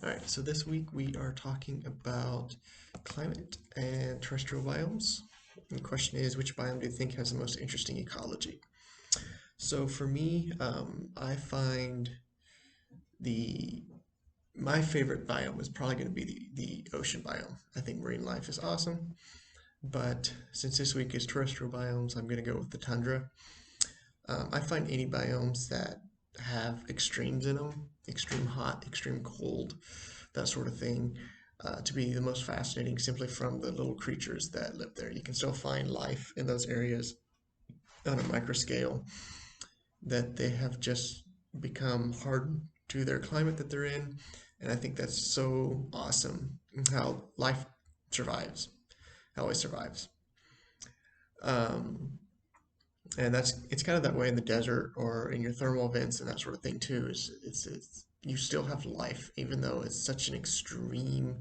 All right, so this week we are talking about climate and terrestrial biomes. And the question is, which biome do you think has the most interesting ecology? So for me, I find the my favorite biome is probably going to be the ocean biome. I think marine life is awesome, but since this week is terrestrial biomes, I'm going to go with the tundra. I find any biomes that have extremes in them, extreme hot, extreme cold, that sort of thing, to be the most fascinating simply from the little creatures that live there. You can still find life in those areas on a micro scale that they have just become hardened to their climate that they're in. And I think that's so awesome how life survives, how it survives. Um, and it's kind of that way in the desert or in your thermal vents and that sort of thing too. Is it's you still have life even though it's such an extreme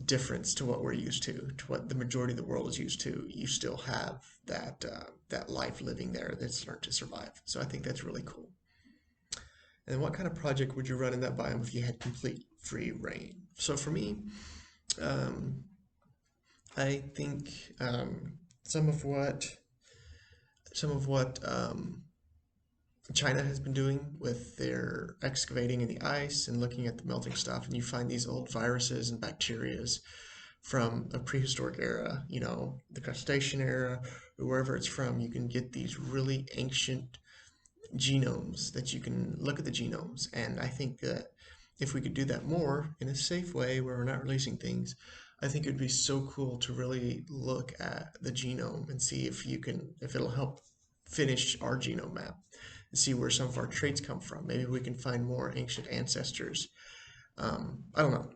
difference to what we're used to what the majority of the world is used to. You still have that life living there that's learned to survive. So I think that's really cool. And what kind of project would you run in that biome if you had complete free reign? So for me, um, I think some of what China has been doing with their excavating in the ice and looking at the melting stuff, and you find these old viruses and bacterias from a prehistoric era, the crustacean era, or wherever it's from. You can get these really ancient genomes that you can look at the genomes. And I think that if we could do that more in a safe way where we're not releasing things, I think it'd be so cool to really look at the genome and see if it'll help finish our genome map and see where some of our traits come from. Maybe we can find more ancient ancestors. I don't know.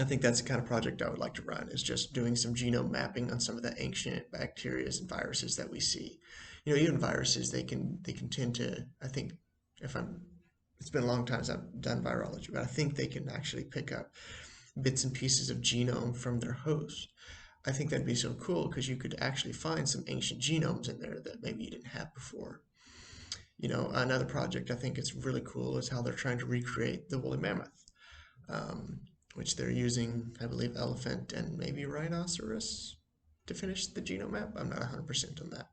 I think that's the kind of project I would like to run, is just doing some genome mapping on some of the ancient bacteria and viruses that we see. Even viruses, they can tend to, I think, if I'm it's been a long time since I've done virology, but I think they can actually pick up bits and pieces of genome from their host. I think that'd be so cool because you could actually find some ancient genomes in there that maybe you didn't have before. Another project I think is really cool is how they're trying to recreate the woolly mammoth, um, which they're using, I believe, elephant and maybe rhinoceros to finish the genome map. I'm not 100% on that.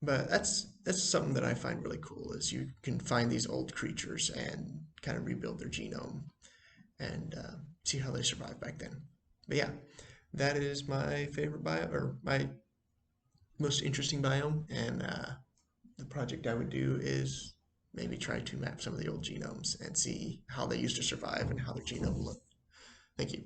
But that's something that I find really cool is you can find these old creatures and kind of rebuild their genome and see how they survived back then. But yeah, that is my favorite biome or my most interesting biome. And the project I would do is maybe try to map some of the old genomes and see how they used to survive and how their genome looked. Thank you.